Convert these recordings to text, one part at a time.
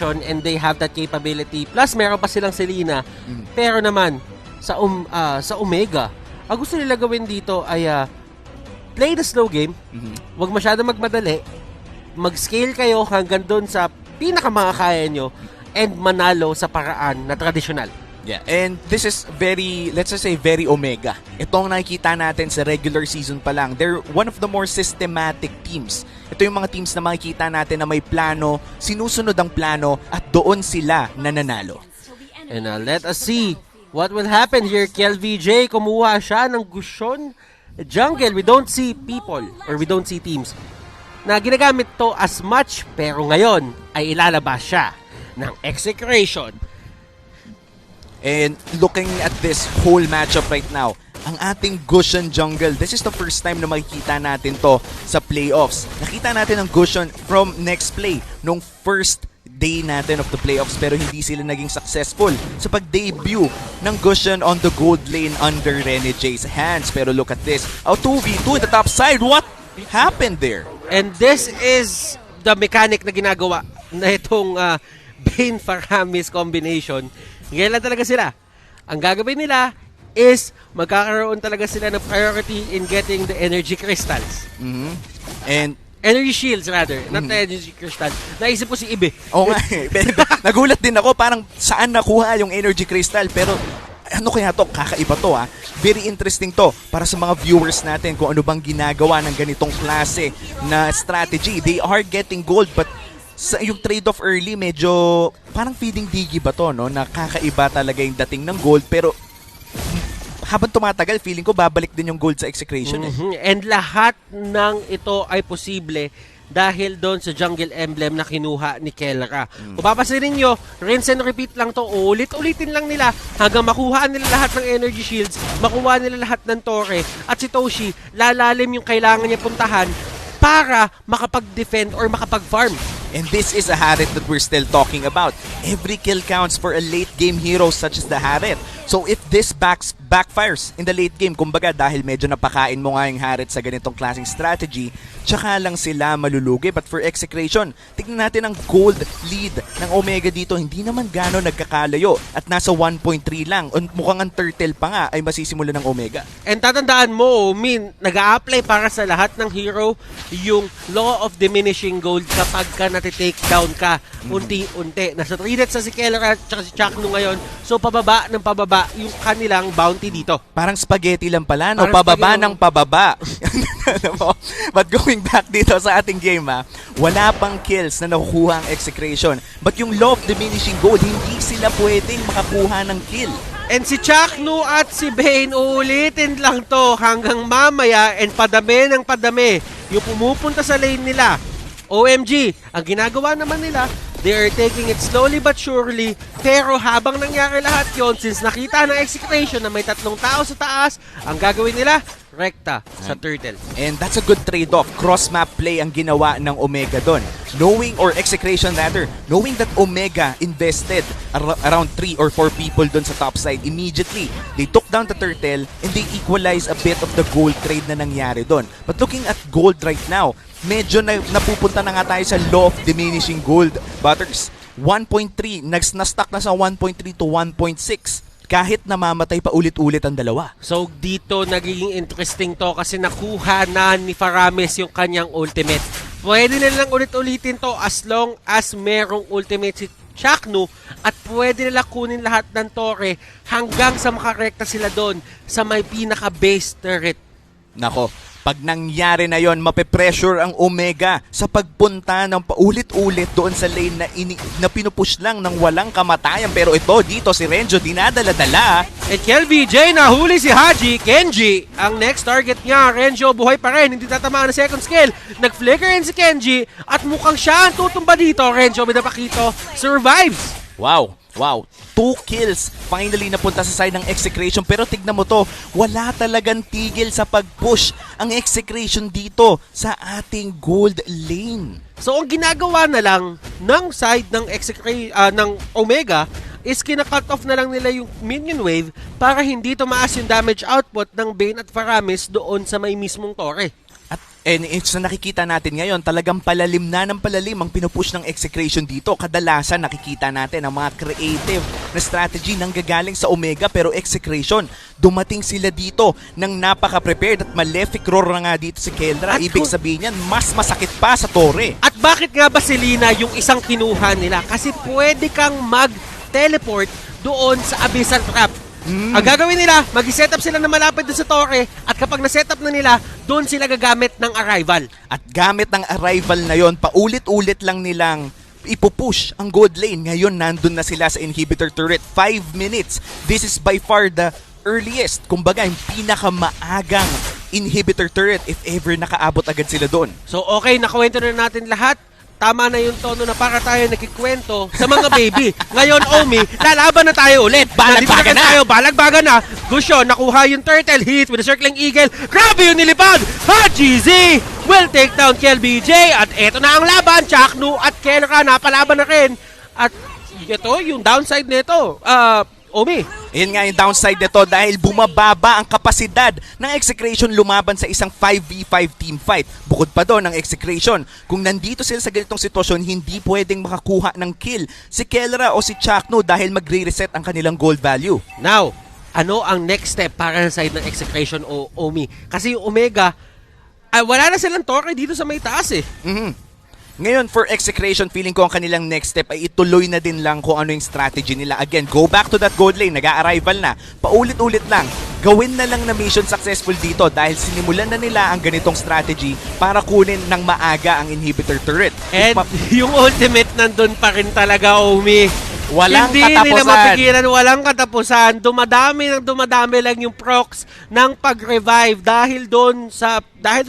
and they have that capability. Plus, meron pa silang Selena. Pero naman, sa Omega, ang gusto nila gawin dito ay play the slow game, wag masyado magmadali, mag-scale kayo hanggang doon sa pinakamakakaya nyo, and manalo sa paraan na tradisyonal. Yeah, and this is very, let's just say, very Omega. Itong nakikita natin sa regular season pa lang. They're one of the more systematic teams. Ito yung mga teams na makikita natin na may plano, sinusunod ang plano, at doon sila nananalo. And let us see what will happen here. KelVJ, kumuha siya ng Gusion Jungle. We don't see people, or we don't see teams na ginagamit to as much, pero ngayon ay ilalabas siya ng Execration. And looking at this whole matchup right now, ang ating Gusion Jungle, this is the first time na makikita natin to sa playoffs. Nakita natin ang Gusion from next play, nung first day natin of the playoffs, pero hindi sila naging successful sa pag-debut ng Gusion on the gold lane under Rene J's hands. Pero look at this, 2v2 in the top side. What happened there? And this is the mechanic na ginagawa na itong Bane Faramis combination. Ngayon lang talaga sila. Ang gagawin nila is magkakaroon talaga sila ng priority in getting the energy crystals. And energy shields rather, not the energy crystal. Naisip ko si Ibe. Oo nga. Nagulat din ako parang saan nakuha yung energy crystal, pero ano kaya to? Kakaiba to ha. Very interesting to para sa mga viewers natin kung ano bang ginagawa ng ganitong klase na strategy. They are getting gold, but sa yung trade-off early, medyo parang feeding digi ba to, no? Nakakaiba talaga yung dating ng gold, pero habang tumatagal, feeling ko babalik din yung gold sa Execration. And lahat ng ito ay posible dahil doon sa jungle emblem na kinuha ni Kelra. Kung papasin nyo, rinse and repeat lang to, ulit-ulitin lang nila hanggang makuha nila lahat ng energy shields, makuha nila lahat ng torre, at si Toshi, lalalim yung kailangan niya puntahan para makapag-defend or makapag-farm. And this is a Harriet that we're still talking about. Every kill counts for a late game hero such as the Harriet. So if this backfires in the late game, kumbaga dahil medyo napakain mo nga yung Harriet sa ganitong klaseng strategy, tsaka lang sila malulugi. But for Execration, tignan natin ang gold lead ng Omega dito. Hindi naman gano'n nagkakalayo at nasa 1.3 lang. Mukhang ang turtle pa nga ay masisimula ng Omega. And tatandaan mo, nag-a-apply para sa lahat ng hero yung law of diminishing gold kapag ka natitake down ka unti-unti. Nasa 3 deaths sa si Kelra at si Chakno ngayon. So pababa ng pababa yung kanilang bounty dito. Parang spaghetti lang pala, no? Parang Pababa spaghetti. ng pababa. But going back dito sa ating game, wala pang kills na nakukuha ang Execration. But yung law of diminishing gold, hindi sila pwedeng makakuha ng kill. And si Chakno at si Bane, uulitin lang to hanggang mamaya and padami ng padami yung pumupunta sa lane nila. OMG, ang ginagawa naman nila, they are taking it slowly but surely, pero habang nangyari lahat yon, since nakita ng Execration na may 3 tao sa taas, ang gagawin nila, rekta sa turtle. And that's a good trade-off. Cross-map play ang ginawa ng Omega doon. Knowing, or Execration rather, knowing that Omega invested around 3 or 4 people doon sa top side, immediately, they took down the turtle and they equalized a bit of the gold trade na nangyari doon. But looking at gold right now, medyo napupunta na nga tayo sa law of diminishing gold. Butters, 1.3, na-stuck na sa 1.3 to 1.6. Kahit namamatay pa ulit-ulit ang dalawa. So dito nagiging interesting to kasi nakuha na ni Faramis yung kanyang ultimate. Pwede nilang ulit-ulitin to as long as merong ultimate si Chakno at pwede nila kunin lahat ng torre hanggang sa makarekta sila doon sa may pinaka-base turret. Nako, pag nangyari na yon, mape-pressure ang Omega sa pagpunta ng paulit-ulit doon sa lane na pinupush lang ng walang kamatayan. Pero ito, dito si Renjo dinadala-dala. At KelVJ, nahuli si Haji. Kenji, ang next target niya. Renjo, buhay pa rin. Hindi tatamaan ng second skill. Nag-flicker in si Kenji. At mukhang siya ang tutumba dito. Renjo, Midapakito, survives. Wow, 2 kills finally napunta sa side ng Execration, pero tignan mo to, wala talagang tigil sa pag-push ang Execration dito sa ating gold lane. So ang ginagawa na lang ng side ng ng Omega is kina-cut off na lang nila yung minion wave para hindi tumaas yung damage output ng Bane at Faramis doon sa may mismong torre. And it's na nakikita natin ngayon, talagang palalim na ng palalim ang pinupush ng Execration dito. Kadalasan nakikita natin ang mga creative na strategy nang gagaling sa Omega, pero Execration, dumating sila dito ng napaka-prepared at malefic roar na nga dito si Keldra. At Ibig sabihin yan, mas masakit pa sa Torre. At bakit nga ba si Lina yung isang kinuha nila? Kasi pwede kang mag-teleport doon sa Abyssal Trap. Ang gagawin nila, mag-setup sila na malapit doon sa Torre, at kapag na-setup na nila, doon sila gagamit ng arrival. At gamit ng arrival na yon, paulit-ulit lang nilang ipupush ang gold lane. Ngayon, nandun na sila sa inhibitor turret. 5 minutes. This is by far the earliest. Kumbaga, yung pinakamaagang inhibitor turret if ever nakaabot agad sila doon. So okay, nakuwento na natin lahat. Tama na yung tono na para tayo nagkikwento sa mga baby. Ngayon, Omi, lalaban na tayo ulit. Balagbagan na! Tayo, balagbagan na. Gusyo, nakuha yung turtle hit with the circling eagle. Grabe yung nilipad! Haji Z will take down Kel BJ. At eto na ang laban. Chaknu at Kelra napalaban na rin. At ito, yung downside nito. Omi. Yun nga yung downside nito dahil bumababa ang kapasidad ng Execration lumaban sa isang 5v5 team fight. Bukod pa doon ang Execration, kung nandito sila sa ganitong sitwasyon, hindi pwedeng makakuha ng kill si Kelra o si Chakno dahil magre-reset ang kanilang gold value. Now, ano ang next step para sa side ng Execration o Omi? Kasi yung Omega, wala na silang torre dito sa may taas eh. Ngayon, for Execration, feeling ko ang kanilang next step ay ituloy na din lang kung ano yung strategy nila. Again, go back to that gold lane, nag-a-arrival na. Paulit-ulit lang, gawin na lang na mission successful dito dahil sinimulan na nila ang ganitong strategy para kunin ng maaga ang inhibitor turret. And yung ultimate nandun pa rin talaga, Omi. Walang Hindi katapusan. nila mapigilan, walang katapusan. Dumadami lang yung procs ng pag-revive dahil doon sa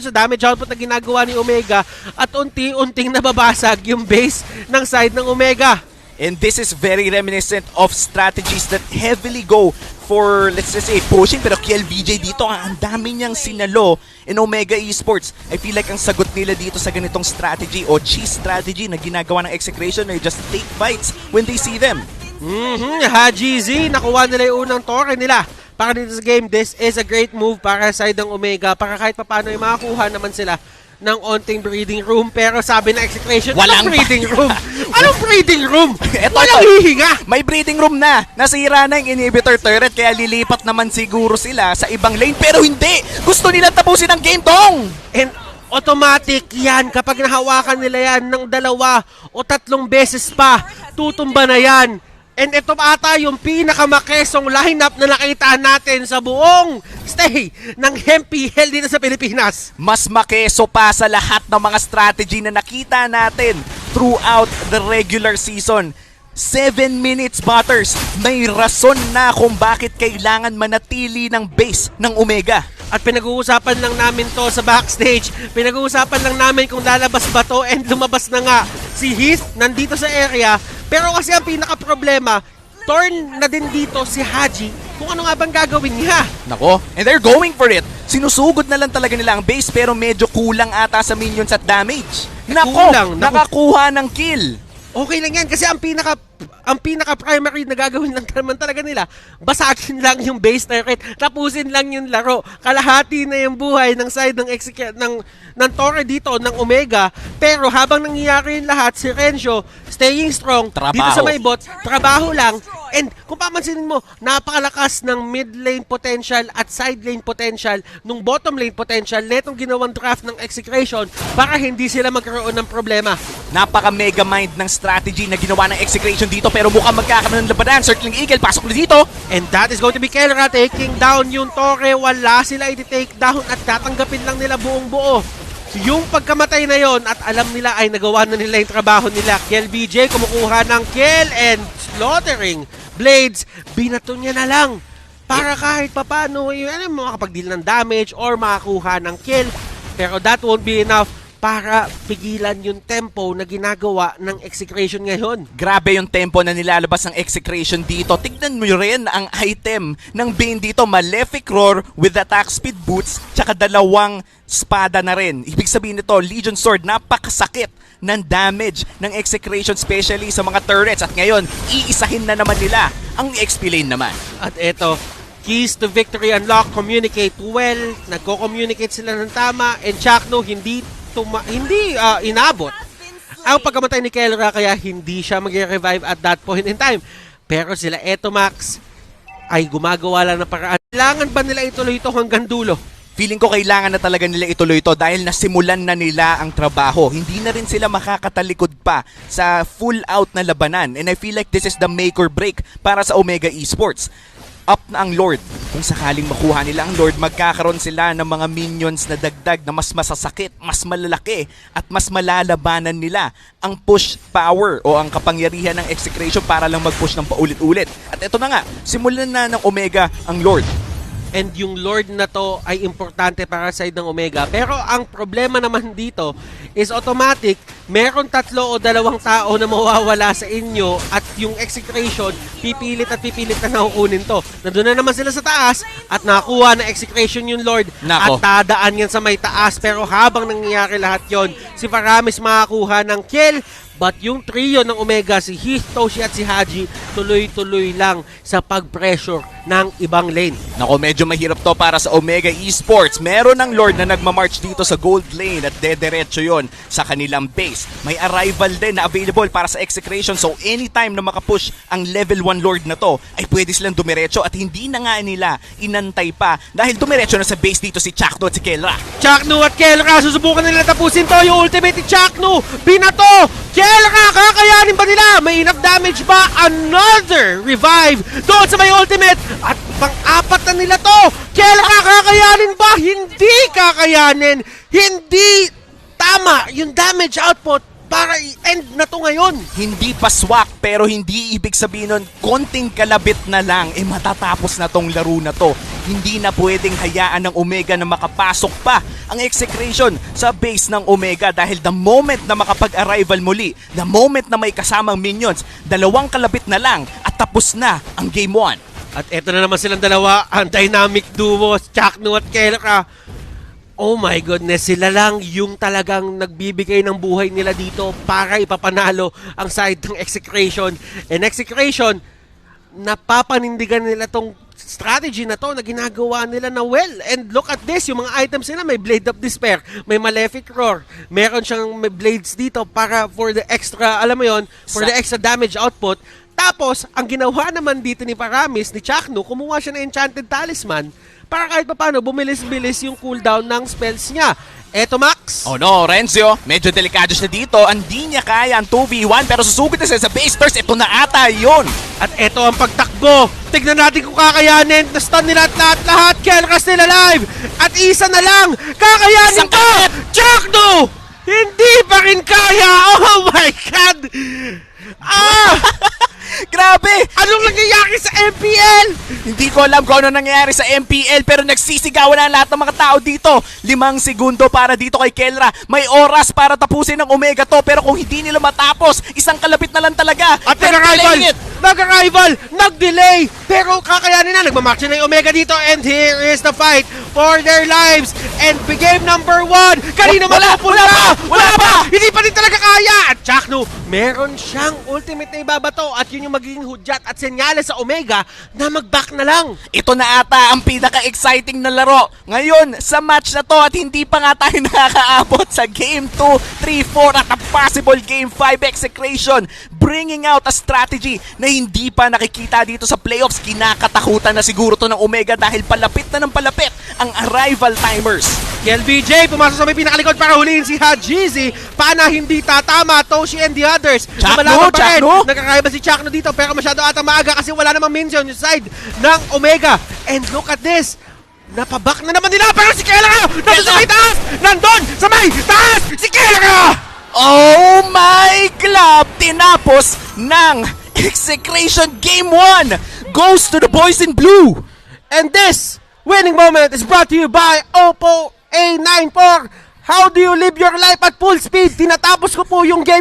damage output na ginagawa ni Omega, at unti-unting nababasag yung base ng side ng Omega. And this is very reminiscent of strategies that heavily go for, let's just say, pushing. Pero Kiel BJ dito, ang dami niyang sinalo in Omega Esports. I feel like ang sagot nila dito sa ganitong strategy o cheese strategy na ginagawa ng Execration ay just take fights when they see them. Haji Z, nakuha nila yung unang torre nila para dito sa game. This is a great move para sa side ng Omega, para kahit paano ay makakuha naman sila ng onting breathing room. Pero sabi ng Execration, walang breathing room. Anong breathing room? Walang hihinga. May breathing room na. Nasira na yung inhibitor turret kaya lilipat naman siguro sila sa ibang lane. Pero hindi. Gusto nila tapusin ang game, Tong. And automatic yan. Kapag nahawakan nila yan ng 2 o 3 beses pa, tutumba na yan. And ito ata yung pinakamakesong lineup na nakita natin sa buong stay ng MPL dito sa Pilipinas. Mas makeso pa sa lahat ng mga strategy na nakita natin throughout the regular season. 7 minutes, Butters. May rason na kung bakit kailangan manatili ng base ng Omega. At pinag-uusapan lang namin to sa backstage. Pinag-uusapan lang namin kung lalabas ba to, and lumabas na nga si Heath nandito sa area. Pero kasi ang pinaka-problema, turn na din dito si Haji kung ano nga bang gagawin niya. Nako, and they're going for it. Sinusugod na lang talaga nila ang base pero medyo kulang ata sa minions at damage. Nako, nakakuha ng kill. Okay lang yan kasi ang pinaka primary na gagawin lang naman talaga nila, basagin lang yung base turret, tapusin lang yung laro. Kalahati na yung buhay ng side ng torre dito ng Omega. Pero habang nangyayari yung lahat, si Renzo staying strong dito sa may bot, trabaho lang. And kung papansinin mo, napakalakas ng mid lane potential at side lane potential nung bottom lane potential netong ginawang draft ng Execration para hindi sila magkaroon ng problema. Napaka-mega mind ng strategy na ginawa ng Execration dito pero mukhang magkakaroon ng labanan. Circling Eagle, pasok na dito. And that is going to be Kelra taking down yung torre. Wala sila i-take down at tatanggapin lang nila buong buo yung pagkamatay na yon, at alam nila ay nagawa na nila yung trabaho nila. Kel BJ kumukuha ng kill and slaughtering Blades. Binato niya na lang para kahit papano makapag-deal ng damage or makakuha ng kill. Pero that won't be enough para pigilan yung tempo na ginagawa ng Execration ngayon. Grabe yung tempo na nilalabas ng Execration dito. Tignan mo rin ang item ng Bane dito. Malefic Roar with attack speed boots, tsaka 2 espada na rin. Ibig sabihin nito, Legion Sword, napakasakit ng damage ng Execration, especially sa mga turrets. At ngayon, iisahin na naman nila ang XP lane naman. At eto, Keys to victory unlock, communicate well, nagko-communicate sila ng tama, and Chakno hindi inabot ang pagkamatay ni Kelra, kaya hindi siya mag-revive at that point in time. Pero sila Etomax ay gumagawa lang ng paraan. Kailangan ba nila ituloy ito hanggang dulo? Feeling ko kailangan na talaga nila ituloy ito dahil nasimulan na nila ang trabaho. Hindi na rin sila makakatalikod pa sa full out na labanan. And I feel like this is the make or break para sa Omega Esports. Up na ang Lord. Kung sakaling makuha nila ang Lord, magkakaroon sila ng mga minions na dagdag na mas masasakit, mas malalaki, at mas malalabanan nila ang push power o ang kapangyarihan ng execration para lang mag-push ng paulit-ulit. At ito na nga, simulan na ng Omega ang Lord. And yung Lord na to ay importante para sa side ng Omega. Pero ang problema naman dito is automatic, meron 3 o 2 tao na mawawala sa inyo at yung execration, pipilit na nakukunin to. Nandun na naman sila sa taas at nakuha na execration yung Lord. Nako. At tadaan yan sa may taas. Pero habang nangyayari lahat yon, si Paramis makakuha ng kill. But yung trio ng Omega, si Heath, Toshi at si Haji, tuloy-tuloy lang sa pag-pressure ng ibang lane. Nako, medyo mahirap to para sa Omega Esports. Meron ng Lord na nagmamarch dito sa gold lane at dederecho yon sa kanilang base. May arrival din na available para sa execration, so anytime na makapush ang level 1 Lord na to, ay pwede silang dumiretso at hindi na nga nila inantay pa dahil dumiretso na sa base dito si Chakno at si Kelra. Chakno at Kelra, susubukan nila tapusin to. Yung ultimate ni Chakno, binato! Kelra, kakayanin ba nila? May enough damage ba? Another revive doon sa may ultimate. At pang-apat na nila to. Kelra, kakayanin ba? Hindi kakayanin. Hindi tama yung damage output para i-end na to ngayon. Hindi pa swak pero hindi ibig sabihin nun konting kalabit na lang matatapos na tong laro na to. Hindi na pwedeng hayaan ng Omega na makapasok pa ang execration sa base ng Omega dahil the moment na makapag-arrival muli, the moment na may kasamang minions, 2 kalabit na lang at tapos na ang game 1. At eto na naman silang dalawa, ang dynamic duo, Chakno at Kelra. Oh my goodness, sila lang yung talagang nagbibigay ng buhay nila dito para ipapanalo ang side ng execration. And execration, napapanindigan nila tong strategy na to na ginagawa nila na well. And look at this, yung mga items nila, may Blade of Despair, may Malefic Roar, meron siyang may blades dito para for the extra, alam mo yon, for the extra damage output. Tapos, ang ginawa naman dito ni Paramis, ni Chakno, kumuha siya ng Enchanted Talisman para kahit pa paano bumilis-bilis yung cooldown ng spells niya. Eto, Max. Oh no, Renzo, medyo delikado siya dito. Hindi niya kaya ang 2v1 pero susubit na siya sa base first. Ito na ata yun. At eto ang pagtakbo. Tignan natin kung kakayanin. Na-stun nila at lahat. Kelra still alive. At isa na lang. Kakayanin Isang to! Chakno! Hindi pa rin kaya! Oh my God! Ah! Grabe! Anong nangyayari sa MPL? Hindi ko alam kung ano nangyayari sa MPL pero nagsisigawan na lahat ng mga tao dito. 5 segundo para dito kay Kelra. May oras para tapusin ng Omega to pero kung hindi nila matapos, 1 kalapit na lang talaga. At They're delaying it. nag-arrival, nag-delay, pero kakayanin na, nagmamarch na yung Omega dito, and here is the fight for their lives, and game number 1, kanino mapupunta? Wala pa! Hindi pa rin talaga kaya! At Chakno, meron siyang ultimate na ibabato, at yun yung magiging hudyat at senyales sa Omega na mag-back na lang. Ito na ata ang pinaka-exciting na laro ngayon sa match na to at hindi pa nga tayo nakakaabot sa Game 2, 3, 4 at a possible Game 5 execration, bringing out a strategy na hindi pa nakikita dito sa playoffs. Kinakatakutan na siguro to ng Omega dahil palapit na ng palapit ang arrival timers. KLBJ, pumasok sa may pinakalikod para huliin si Hajizi. Paana hindi tatama, Toshi and the others. Chakno! Nagkakaya ba si Chakno dito pero masyado ata maaga kasi wala namang minion yung side ng Omega. And look at this. Napabak na naman nila pero si Kelra! Nandun sa may taas! Nandun sa may taas! Si Kelra! Oh my club! Tinapos ng execration game 1 goes to the boys in blue. And this winning moment is brought to you by Oppo A94. How do you live your life at full speed? Tinatapos ko po yung game